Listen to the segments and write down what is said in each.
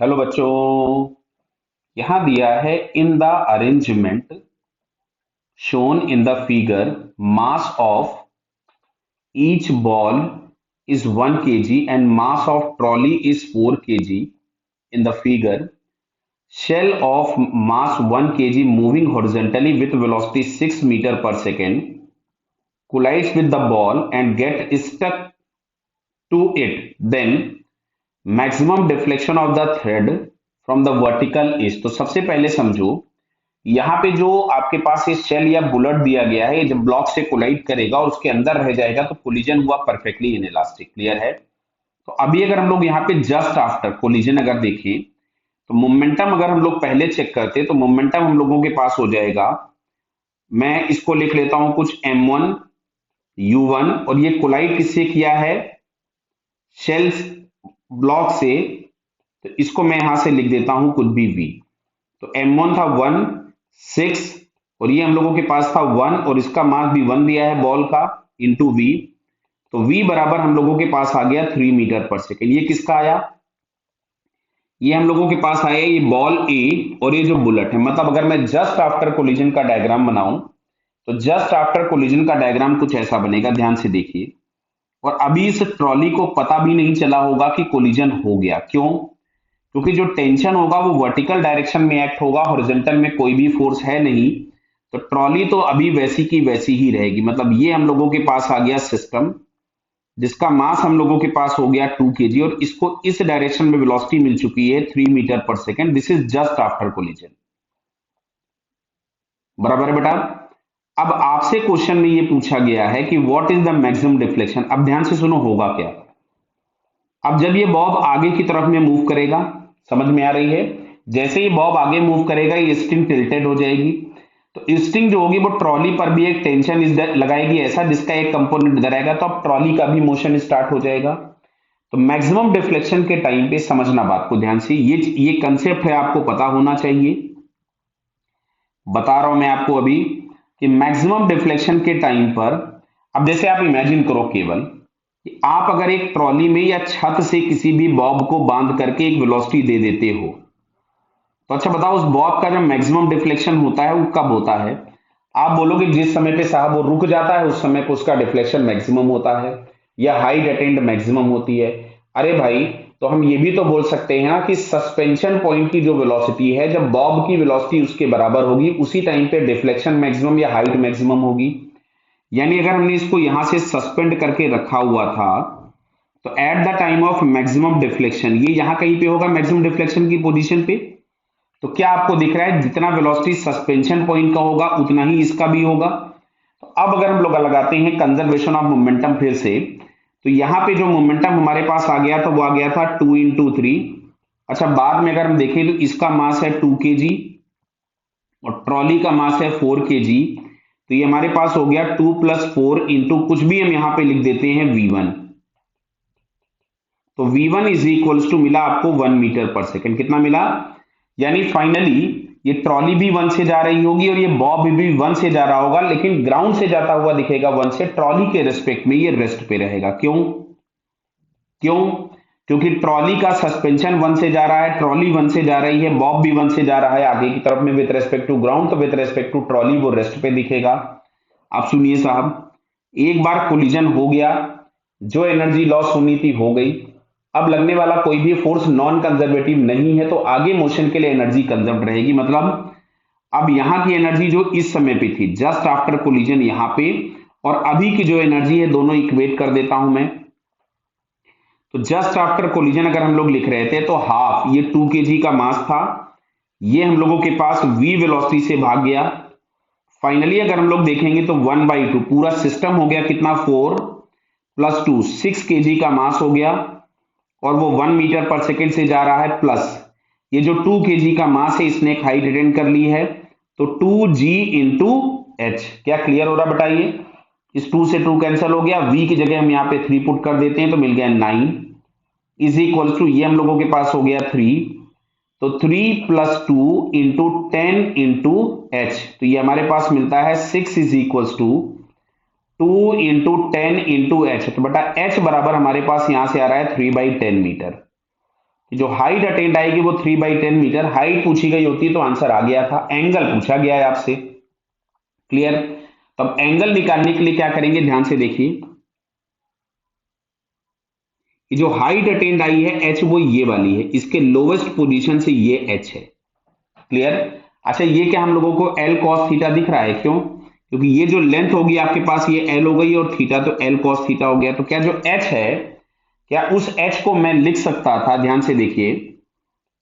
Hello बच्चों। यहां दिया है in the arrangement shown in the figure mass of each ball is 1 kg and mass of trolley is 4 kg in the figure. Shell of mass 1 kg moving horizontally with velocity 6 meter per second collides with the ball and get stuck to it. Then maximum deflection of the thread from the vertical edge. तो सबसे पहले समझो, यहाँ पे जो आपके पास ये shell या बुलेट दिया गया है, ये जब ब्लॉक से कोलाइड करेगा और उसके अंदर रह जाएगा तो कोलिजन हुआ परफेक्टली इनइलास्टिक। क्लियर है? तो अभी अगर हम लोग यहाँ पे जस्ट आफ्टर कोलिजन अगर देखें तो मोमेंटम अगर हम लोग पहले चेक करते तो मोमेंटम हम लोगों के पास हो जाएगा। मैं इसको लिख लेता हूं कुछ m1 u1 और ये कोलाइड किससे किया है? शेल्स ब्लॉक से। तो इसको मैं यहां से लिख देता हूं कुछ भी v। तो m1 था 1 6 और ये हम लोगों के पास था 1 और इसका मास भी 1 दिया है बॉल का इंटू v। तो v बराबर हम लोगों के पास आ गया 3 मीटर पर सेकेंड। ये किसका आया? ये हम लोगों के पास आया ये बॉल ए और ये जो बुलेट है। मतलब अगर मैं जस्ट आफ्टर कोलिजन का डायग्राम बनाऊं तो जस्ट आफ्टर कोलिजन का डायग्राम कुछ ऐसा बनेगा। ध्यान से देखिए। और अभी इस ट्रॉली को पता भी नहीं चला होगा कि कोलिजन हो गया। क्यों? क्योंकि जो टेंशन होगा वो वर्टिकल डायरेक्शन में एक्ट होगा, हॉरिजॉन्टल में कोई भी फोर्स है नहीं। तो ट्रॉली तो अभी वैसी की वैसी ही रहेगी। मतलब ये हम लोगों के पास आ गया सिस्टम जिसका मास हम लोगों के पास हो गया 2 केजी और इसको इस डायरेक्शन में वेलोसिटी मिल चुकी है 3 मीटर पर second. This is just after collision. बराबर है बेटा? अब आपसे क्वेश्चन में ये पूछा गया है कि what is the maximum deflection. अब ध्यान से सुनो होगा क्या। अब जब ये बॉब आगे की तरफ में मूव करेगा, समझ में आ रही है? जैसे ही बॉब आगे मूव करेगा ये स्ट्रिंग टिल्टेड हो जाएगी। तो स्ट्रिंग जो होगी वो ट्रॉली पर भी एक टेंशन इस लगाएगी ऐसा जिसका एक कंपोनेंट इधर आएगा, तो अब ट्रॉली का भी मोशन स्टार्ट हो जाएगा। तो मैक्सिमम डिफ्लेक्शन के टाइम पे समझना बात को ध्यान से, ये कंसेप्ट है आपको पता होना चाहिए। बता रहा हूं मैं आपको अभी कि मैक्सिमम डिफ्लेक्शन के टाइम पर, अब जैसे आप इमेजिन करो केवल कि आप अगर एक ट्रॉली में या छत से किसी भी बॉब को बांध करके एक वेलोसिटी दे देते हो, तो अच्छा बताओ उस बॉब का जो मैक्सिमम डिफ्लेक्शन होता है वो कब होता है? आप बोलोगे जिस समय पे साहब वो रुक जाता है उस समय पे उसका डिफ्लेक्शन मैक्सिमम होता है या हाइट अटेंड मैक्सिमम होती है। अरे भाई, तो हम ये भी तो बोल सकते हैं ना कि सस्पेंशन पॉइंट की जो वेलोसिटी है, जब बॉब की वेलोसिटी उसके बराबर होगी उसी टाइम पे डिफ्लेक्शन मैक्सिमम या हाइट मैक्सिमम होगी। यानी अगर हमने इसको यहां से सस्पेंड करके रखा हुआ था तो at the time of maximum deflection ये यहां कहीं पे होगा मैक्सिमम डिफ्लेक्शन की पोजीशन पे। तो क्या आपको दिख रहा है जितना वेलोसिटी सस्पेंशन पॉइंट का होगा उतना ही इसका भी होगा। तो अब अगर हम लोग लगाते हैं कंजर्वेशन ऑफ मोमेंटम फिर से, तो यहां पे जो मोमेंटम हमारे पास आ गया था वो आ गया था 2 इंटू 3। अच्छा बाद में अगर हम देखें तो इसका मास है 2 केजी और ट्रॉली का मास है 4 केजी। तो ये हमारे पास हो गया 2 प्लस 4 इंटू कुछ भी हम यहां पे लिख देते हैं v1। तो v1 इज इक्वल्स टू मिला आपको 1 मीटर पर सेकेंड। कितना मिला? यानी फाइनली ये ट्रॉली भी 1 से जा रही होगी और ये बॉब भी 1 से जा रहा होगा, लेकिन ग्राउंड से जाता हुआ दिखेगा 1 से। ट्रॉली के रेस्पेक्ट में ये रेस्ट पे रहेगा। क्यों? क्यों? क्योंकि ट्रॉली का सस्पेंशन 1 से जा रहा है, ट्रॉली 1 से जा रही है, बॉब भी 1 से जा रहा है आगे की तरफ में विद रेस्पेक्ट टू ग्राउंड। तो विद रेस्पेक्ट टू ट्रॉली वो रेस्ट पे दिखेगा। आप सुनिए साहब, एक बार कोलिजन हो गया, जो एनर्जी लॉस होनी थी हो गई। अब लगने वाला कोई भी फोर्स नॉन कंजर्वेटिव नहीं है तो आगे मोशन के लिए एनर्जी कंजर्व रहेगी। मतलब अब यहां की एनर्जी जो इस समय पे थी जस्ट आफ्टर कोलिजन यहां पे, और अभी की जो एनर्जी है दोनों इक्वेट कर देता हूं मैं। तो जस्ट आफ्टर कोलिजन अगर हम लोग लिख रहे थे तो हाफ, ये 2 केजी का मास था, ये हम लोगों के पास v वेलोसिटी से भाग गया। फाइनली अगर हम लोग देखेंगे तो 1/2 पूरा सिस्टम हो गया कितना? 4 प्लस 2 6 केजी का मास हो गया और वो 1 मीटर पर सेकेंड से जा रहा है, प्लस ये जो 2 केजी का मास है इसने एक हाइट अटेंड कर ली है तो 2g इंटू एच। क्या क्लियर हो रहा बताइए? इस 2 से 2 कैंसिल हो गया, v की जगह हम यहाँ पे 3 पुट कर देते हैं तो मिल गया 9 इज इक्वल टू, ये हम लोगों के पास हो गया 3। तो 3 प्लस 2 इंटू 10 इंटू एच, तो ये हमारे पास मिलता है 6 is equal to 2 into 10 into H. तो बेटा एच बराबर हमारे पास यहां से आ रहा है 3/10 मीटर। कि जो हाइट अटेंड आएगी वो 3/10 मीटर, हाइट पूछी गई होती तो आंसर आ गया था, एंगल पूछा गया है आपसे। क्लियर? तब एंगल निकालने के लिए क्या करेंगे, ध्यान से देखिए कि जो हाइट अटेंड आई है एच वो ये वाली है, इसके लोवेस्ट पोजीशन से ये एच है। क्लियर? अच्छा, ये क्या हम लोगों को एल कॉस थीटा दिख रहा है, क्यों? क्योंकि ये जो लेंथ होगी आपके पास ये एल हो गई और थीटा तो एल कॉस थीटा हो गया। तो क्या जो एच है, क्या उस एच को मैं लिख सकता था, ध्यान से देखिए,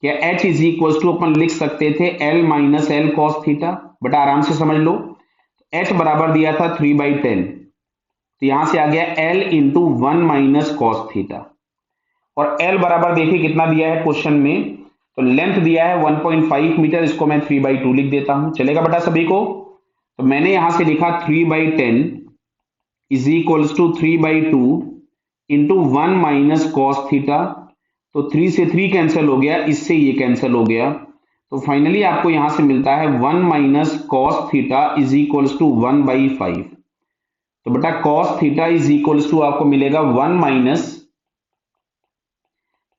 क्या एच इज इक्वल टू अपन लिख सकते थे L minus L cos theta? बेटा आराम से समझ लो, एच बराबर दिया था 3/10, तो यहां से आ गया एल इंटू 1 - कॉस थीटा। और एल बराबर देखिए कितना दिया है क्वेश्चन में, तो लेंथ दिया है 1.5 मीटर, इसको मैं 3/2 लिख देता हूं, चलेगा बेटा सभी को? तो मैंने यहां से लिखा 3/10 is equals to 3/2 into 1 - cos theta. तो 3 से 3 कैंसिल हो गया, इससे ये कैंसिल हो गया, तो फाइनली आपको यहां से मिलता है 1 - cos theta is equals to 1/5। तो बेटा cos theta is equals to आपको मिलेगा 1 -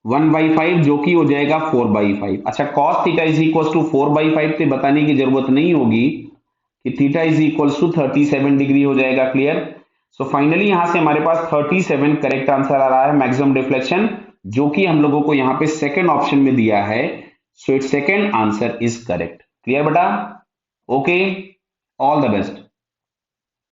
1/5, जो कि हो जाएगा 4/5। अच्छा, cos theta is equals to 4/5 तो बताने की जरूरत नहीं होगी कि theta is equals to 37 degree हो जाएगा। क्लियर? सो फाइनली यहां से हमारे पास 37 करेक्ट आंसर आ रहा है, मैक्सिमम डिफ्लेक्शन, जो कि हम लोगों को यहां पे सेकंड ऑप्शन में दिया है। So it's second answer is correct. Clear बेटा? Okay, all the best.